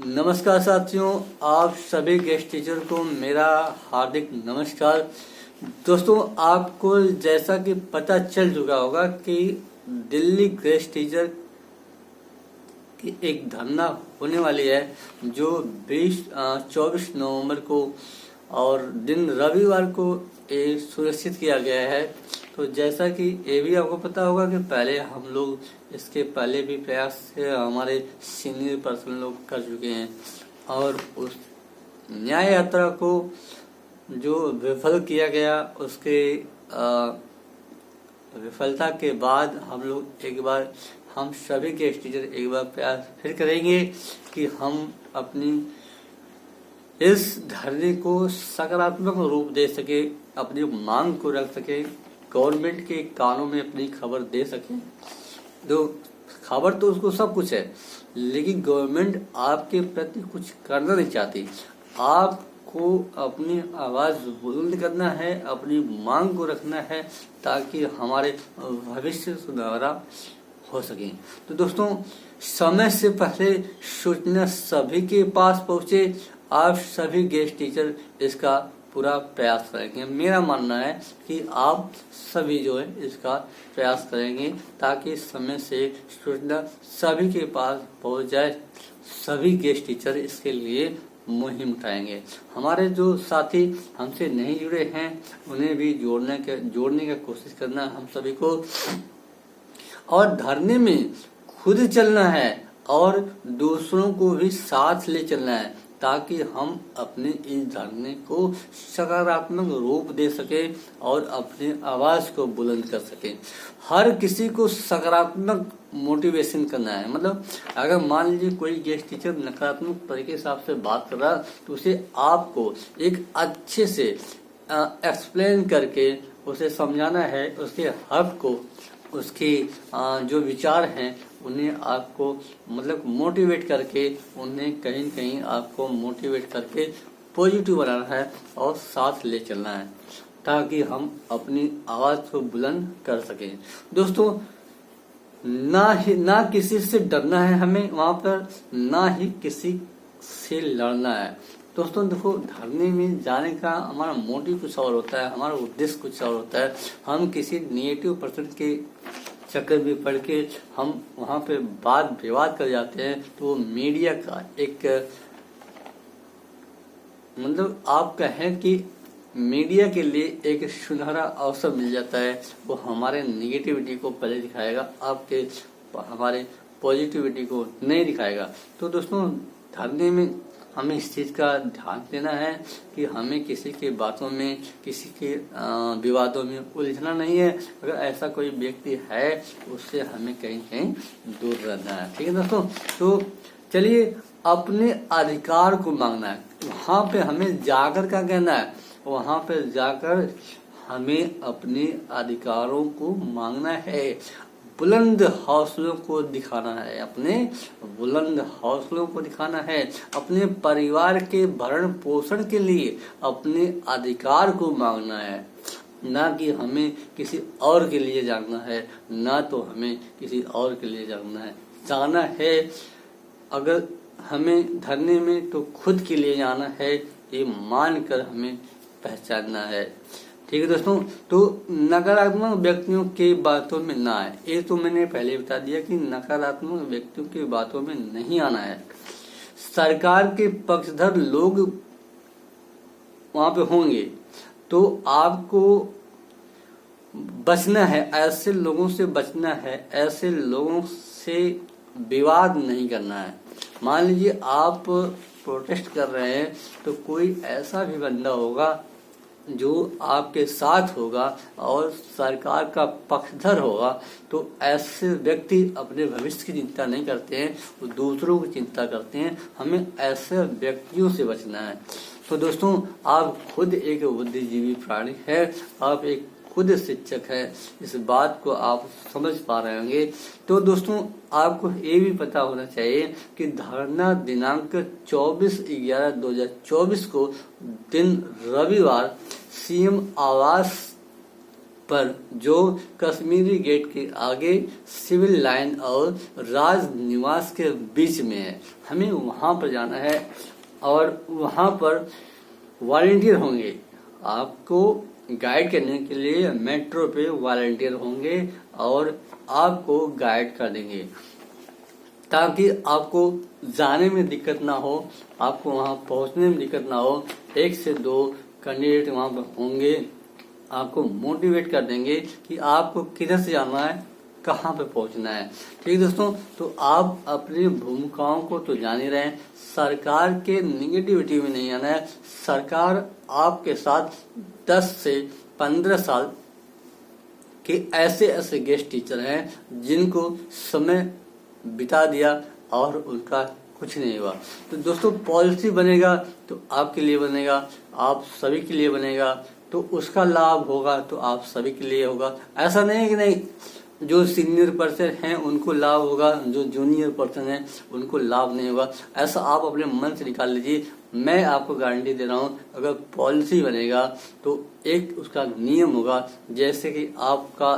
नमस्कार साथियों, आप सभी गेस्ट टीचर को मेरा हार्दिक नमस्कार। दोस्तों, आपको जैसा कि पता चल चुका होगा कि दिल्ली गेस्ट टीचर की एक धरना होने वाली है जो 24 नवंबर को और दिन रविवार को ये सुनिश्चित किया गया है। तो जैसा कि ये भी आपको पता होगा कि पहले हम लोग इसके पहले भी प्रयास से हमारे सीनियर पर्सन लोग कर चुके हैं और उस न्याय यात्रा को जो विफल किया गया उसके विफलता के बाद हम सभी के टीचर एक बार प्रयास फिर करेंगे कि हम अपनी इस धरने को सकारात्मक रूप दे सके, अपनी मांग को रख सके, गवर्नमेंट के कानों में अपनी खबर दे सके। तो खबर तो उसको सब कुछ है, लेकिन गवर्नमेंट आपके प्रति कुछ करना नहीं चाहती। आपको अपनी आवाज बुलंद करना है, अपनी मांग को रखना है ताकि हमारे भविष्य सुधारा हो सके। तो दोस्तों, समय से पहले सूचना सभी के पास पहुंचे। आप सभी गेस्ट टीचर इसका पूरा प्रयास करेंगे। मेरा मानना है कि आप सभी जो है इसका प्रयास करेंगे ताकि समय से सूचना सभी के पास पहुंच जाए। सभी गेस्ट टीचर इसके लिए मुहिम उठाएंगे। हमारे जो साथी हमसे नहीं जुड़े हैं उन्हें भी जोड़ने का कोशिश करना हम सभी को। और धरने में खुद चलना है और दूसरों को भी साथ ले चलना है ताकि हम अपने इस धरने को सकारात्मक रूप दे सके और अपनी आवाज को बुलंद कर सके। हर किसी को सकारात्मक मोटिवेशन करना है। मतलब अगर मान लीजिए कोई गेस्ट टीचर नकारात्मक तरीके से आपसे बात कर रहा है तो उसे आपको एक अच्छे से एक्सप्लेन करके उसे समझाना है, उसके हक को, उसके जो विचार हैं उन्हें आपको मतलब मोटिवेट करके, उन्हें कहीं कहीं आपको मोटिवेट करके पॉजिटिव बनाना है और साथ ले चलना है ताकि हम अपनी आवाज को बुलंद कर सकें। दोस्तों, ना किसी से डरना है हमें वहां पर, ना ही किसी से लड़ना है। दोस्तों देखो, धरने में जाने का हमारा मोटिव कुछ और होता है, हमारा उद्देश्य कुछ और होता है। हम किसी नेगेटिव पर्सन के चक्कर में पड़ के हम वहां पे वाद विवाद कर जाते हैं तो मीडिया का एक मतलब आप कहें कि मीडिया के लिए एक सुनहरा अवसर मिल जाता है। वो हमारे नेगेटिविटी को पहले दिखाएगा, आपके हमारे पॉजिटिविटी को नहीं दिखाएगा। तो दोस्तों, धरने में हमें इस चीज का ध्यान देना है कि हमें किसी के बातों में, किसी के विवादों में उलझना नहीं है। अगर ऐसा कोई व्यक्ति है उससे हमें कहीं कहीं दूर रहना है। ठीक है दोस्तों, तो चलिए अपने अधिकार को मांगना है। वहां पे हमें जाकर क्या कहना है, वहां पे जाकर हमें अपने अधिकारों को मांगना है, बुलंद हौसलों को दिखाना है, अपने बुलंद हौसलों को दिखाना है, अपने परिवार के भरण पोषण के लिए अपने अधिकार को मांगना है। ना कि हमें किसी और के लिए जागना है, ना तो हमें किसी और के लिए जाना है। अगर हमें धरने में तो खुद के लिए जाना है, ये मानकर हमें पहचानना है। ठीक है दोस्तों, तो नकारात्मक व्यक्तियों के बातों में ना आए। ये तो मैंने पहले बता दिया कि नकारात्मक व्यक्तियों की बातों में नहीं आना है। सरकार के पक्षधर लोग वहां पे होंगे तो आपको बचना है, ऐसे लोगों से बचना है, ऐसे लोगों से विवाद नहीं करना है। मान लीजिए आप प्रोटेस्ट कर रहे हैं तो कोई ऐसा भी बंदा होगा जो आपके साथ होगा और सरकार का पक्षधर होगा, तो ऐसे व्यक्ति अपने भविष्य की चिंता नहीं करते हैं, वो दूसरों की चिंता करते हैं। हमें ऐसे व्यक्तियों से बचना है। तो दोस्तों, आप खुद एक बुद्धिजीवी प्राणी है, आप एक खुद शिक्षक है, इस बात को आप समझ पा रहे होंगे। तो दोस्तों, आपको ये भी पता होना चाहिए कि धरना दिनांक 24/11/2024 को दिन रविवार सीएम आवास पर जो कश्मीरी गेट के आगे सिविल लाइन और राज निवास के बीच में है, हमें वहां पर जाना है और वहां पर वॉलंटियर होंगे। आपको गाइड करने के लिए मेट्रो पे वॉलंटियर होंगे और आपको गाइड कर देंगे ताकि आपको जाने में दिक्कत ना हो, आपको वहां पहुंचने में दिक्कत ना हो। 1 से 2 कैंडिडेट वहां पर होंगे, आपको मोटिवेट कर देंगे कि आपको किधर से जाना है, कहाँ पे पहुंचना है। ठीक है दोस्तों, तो आप अपनी भूमिकाओं को तो जान ही रहे हैं, सरकार के निगेटिविटी में नहीं आना है। सरकार आपके साथ 10 से 15 साल के ऐसे गेस्ट टीचर हैं जिनको समय बिता दिया और उनका कुछ नहीं हुआ। तो दोस्तों, पॉलिसी बनेगा तो आपके लिए बनेगा, आप सभी के लिए बनेगा, तो उसका लाभ होगा तो आप सभी के लिए होगा। ऐसा नहीं है कि नहीं जो सीनियर पर्सन हैं उनको लाभ होगा, जो जूनियर पर्सन है उनको लाभ नहीं होगा। ऐसा आप अपने मन से निकाल लीजिए। मैं आपको गारंटी दे रहा हूँ, अगर पॉलिसी बनेगा तो एक उसका नियम होगा। जैसे कि आपका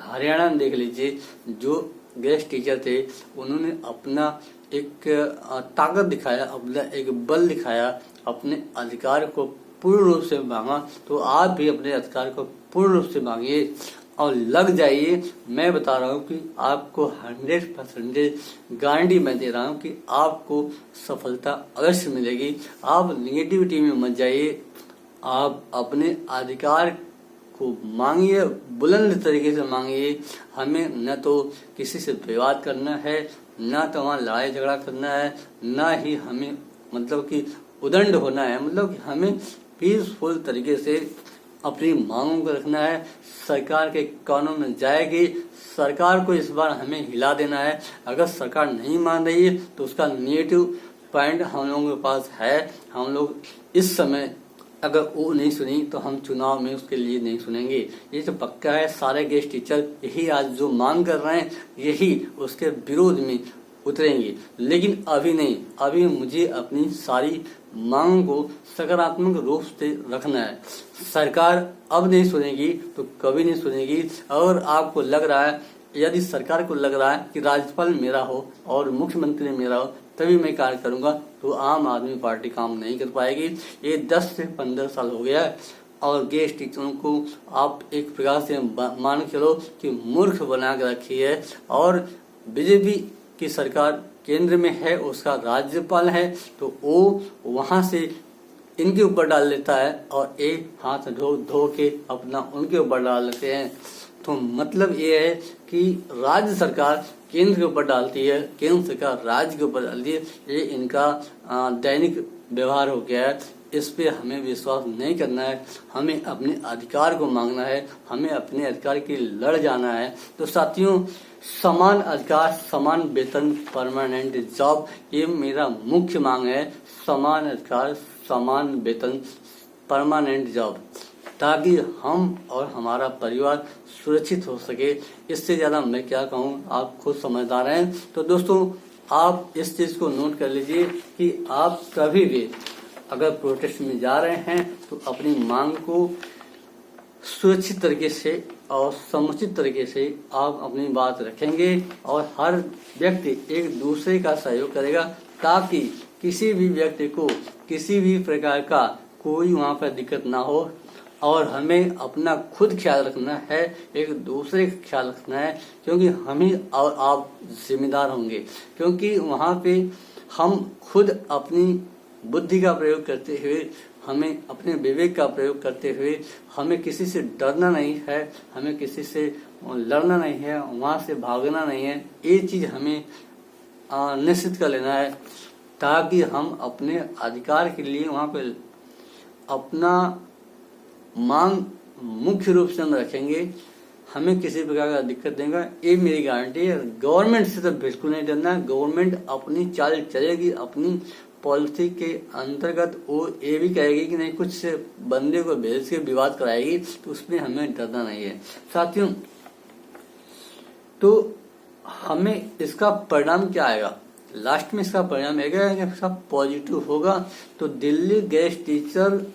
हरियाणा में देख लीजिए, जो गेस्ट टीचर थे उन्होंने अपना एक ताकत दिखाया, अपना एक बल दिखाया, अपने अधिकार को पूर्ण रूप से मांगा। तो आप भी अपने अधिकार को पूर्ण रूप से मांगिए और लग जाइए। मैं बता रहा हूँ कि आपको 100% गारंटी मैं दे रहा हूँ कि आपको सफलता अवश्य मिलेगी। आप निगेटिविटी में मत जाइए, आप अपने अधिकार को मांगिए, बुलंद तरीके से मांगिए। हमें न तो किसी से विवाद करना है, न तो वहाँ लड़ाई झगड़ा करना है, न ही हमें मतलब कि उदंड होना है। मतलब कि हमें पीसफुल तरीके से अपनी मांगों को रखना है। सरकार के कानून में जाएगी, सरकार को इस बार हमें हिला देना है। अगर सरकार नहीं मान रही है तो उसका नेगेटिव पॉइंट हम लोगों के पास है। हम लोग इस समय अगर वो नहीं सुनी तो हम चुनाव में उसके लिए नहीं सुनेंगे, ये तो पक्का है। सारे गेस्ट टीचर यही आज जो मांग कर रहे हैं, यही उसके विरोध में उतरेंगे। लेकिन अभी नहीं, अभी मुझे अपनी सारी मांग को सकारात्मक रूप से रखना है। सरकार अब नहीं सुनेगी तो कभी नहीं सुनेगी। और आपको लग रहा है, यदि सरकार को लग रहा है कि राज्यपाल मेरा हो और मुख्यमंत्री मेरा हो तभी मैं कार्य करूंगा, तो आम आदमी पार्टी काम नहीं कर पाएगी। ये 10 से 15 साल हो गया है और गेस्ट टीचरों को आप एक प्रकार से मान के चलो कि मूर्ख बना के रखी है। और बीजेपी की सरकार केंद्र में है, उसका राज्यपाल है, तो वो वहां से इनके ऊपर डाल लेता है और एक हाथ धो के अपना उनके ऊपर डाल लेते हैं। तो मतलब ये है कि राज्य सरकार केंद्र के ऊपर डालती है, केंद्र सरकार राज्य के ऊपर डालती है। ये इनका दैनिक व्यवहार हो गया है। इस पे हमें विश्वास नहीं करना है, हमें अपने अधिकार को मांगना है, हमें अपने अधिकार के लिए लड़ जाना है। तो साथियों, समान अधिकार, समान वेतन, परमानेंट जॉब, ये मेरा मुख्य मांग है। समान अधिकार, समान वेतन, परमानेंट जॉब, ताकि हम और हमारा परिवार सुरक्षित हो सके। इससे ज्यादा मैं क्या कहूँ, आप खुद समझदार हैं। तो दोस्तों, आप इस चीज को नोट कर लीजिए कि आप कभी भी अगर प्रोटेस्ट में जा रहे हैं तो अपनी मांग को सुरक्षित तरीके से और समुचित तरीके से आप अपनी बात रखेंगे और हर व्यक्ति एक दूसरे का सहयोग करेगा, ताकि किसी भी व्यक्ति को किसी भी प्रकार का कोई वहां पर दिक्कत ना हो। और हमें अपना खुद ख्याल रखना है, एक दूसरे का ख्याल रखना है, क्योंकि हम ही और आप जिम्मेदार होंगे। क्योंकि वहां पे हम खुद अपनी बुद्धि का प्रयोग करते हुए, हमें अपने विवेक का प्रयोग करते हुए, हमें किसी से डरना नहीं है, हमें किसी से लड़ना नहीं है, वहां से भागना नहीं है। ये चीज हमें निश्चित कर लेना है, ताकि हम अपने अधिकार के लिए वहां पे अपना मांग मुख्य रूप से हम रखेंगे। हमें किसी प्रकार का दिक्कत देगा, ये मेरी गारंटी है। गवर्नमेंट से तो बिल्कुल नहीं डरना है। गवर्नमेंट अपनी चाल चलेगी, अपनी पॉलिसी के अंतर्गत वो ये भी कहेगी कि नहीं, कुछ बंदे को भेज के विवाद कराएगी, तो उसमें हमें डरना नहीं है। साथियों, तो हमें इसका परिणाम क्या आएगा, लास्ट में इसका परिणाम आएगा कि सब पॉजिटिव होगा। तो दिल्ली गेस्ट टीचर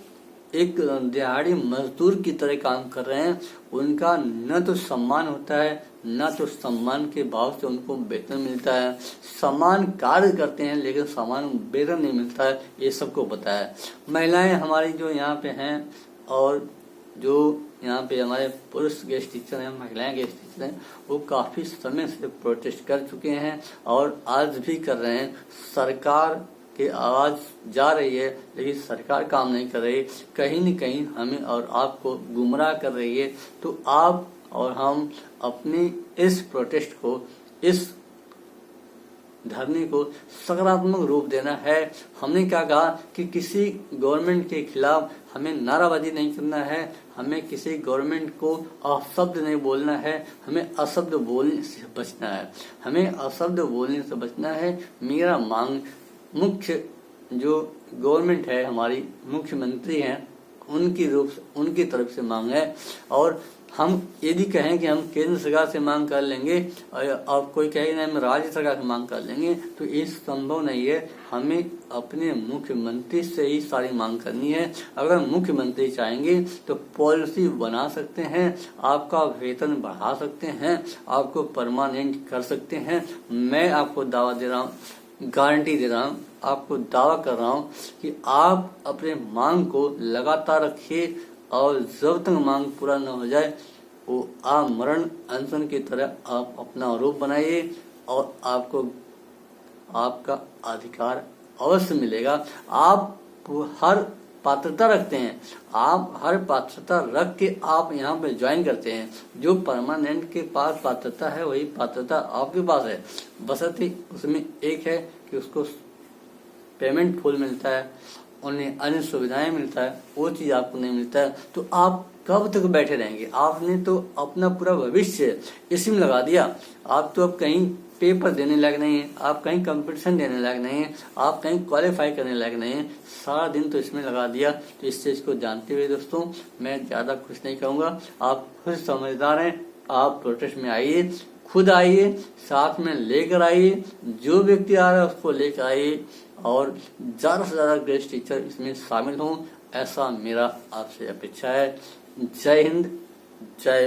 एक दिहाड़ी मजदूर की तरह काम कर रहे हैं, उनका न तो सम्मान होता है, न तो सम्मान के भाव से उनको वेतन मिलता है। समान कार्य करते हैं लेकिन समान वेतन नहीं मिलता है, ये सबको पता है। महिलाएं हमारी जो यहाँ पे हैं और जो यहाँ पे हमारे पुरुष गेस्ट टीचर हैं, महिलाएं गेस्ट टीचर हैं, वो काफी समय से प्रोटेस्ट कर चुके हैं और आज भी कर रहे हैं। सरकार की आवाज जा रही है लेकिन सरकार काम नहीं कर रही, कहीं न कहीं हमें और आपको गुमराह कर रही है। तो आप और हम अपनी इस प्रोटेस्ट को, इस धरने को सकारात्मक रूप देना है। हमने क्या कहा कि किसी गवर्नमेंट के खिलाफ हमें नाराबाजी नहीं करना है, हमें किसी गवर्नमेंट को अपशब्द नहीं बोलना है, हमें अशब्द बोलने से बचना है, हमें अशब्द बोलने से बचना है। मेरा मांग मुख्य जो गवर्नमेंट है, हमारी मुख्यमंत्री हैं, उनकी तरफ से मांग है। और हम यदि कहें कि हम केंद्र सरकार से मांग कर लेंगे और कोई कहे कि हम राज्य सरकार से मांग कर लेंगे, तो ये संभव नहीं है। हमें अपने मुख्यमंत्री से ही सारी मांग करनी है। अगर मुख्यमंत्री चाहेंगे तो पॉलिसी बना सकते हैं, आपका वेतन बढ़ा सकते हैं, आपको परमानेंट कर सकते हैं। मैं आपको दावा दे रहा हूँ, गारंटी दे रहा हूँ, आपको दावा कर रहा हूँ कि आप अपने मांग को लगातार रखिए और जब तक मांग पूरा न हो जाए वो आमरण अनशन की तरह आप अपना रूप बनाइए और आपको आपका अधिकार अवश्य मिलेगा। आप हर पात्रता रखते हैं, आप हर पात्रता रख के आप यहाँ पे ज्वाइन करते हैं। जो परमानेंट के पास पात्रता है वही पात्रता आपके पास है, बशर्ते उसमें एक है कि उसको पेमेंट फुल मिलता है, उन्हें अन्य सुविधाएं मिलता है, वो चीज आपको नहीं मिलता है। तो आप कब तक बैठे रहेंगे? आपने तो अपना पूरा भविष्य इसी में लगा दिया। आप तो अब कहीं पेपर देने लायक नहीं है, आप कहीं कंपटीशन देने लायक नहीं है, आप कहीं क्वालिफाई करने लायक नहीं है, सारा दिन तो इसमें लगा दिया। तो इस चीज को जानते हुए दोस्तों मैं ज्यादा कुछ नहीं कहूंगा। आप खुद समझदार हैं, आप प्रोटेस्ट में आइए, खुद आइए, साथ में लेकर आइए, जो व्यक्ति आ रहा है उसको लेकर आइए और ज्यादा से ज्यादा गेस्ट टीचर इसमें शामिल हों, ऐसा मेरा आपसे अपेक्षा है। जय हिंद, जय